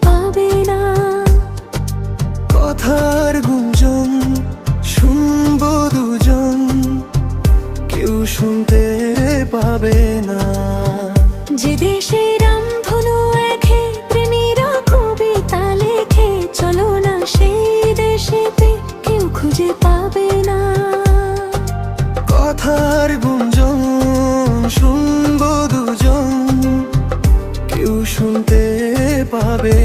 পাবে না। কথার গুঞ্জন শুনবো দুজন, কেউ শুনতে পাবে না। যে দেশে রামধনু এঁকে প্রেমীরা কবিতা লেখে, চলো না সেই দেশেতে, কেউ খুঁজে পাবে না। কথার গুঞ্জন শুনবো দুজন, কেউ শুনতে পাবে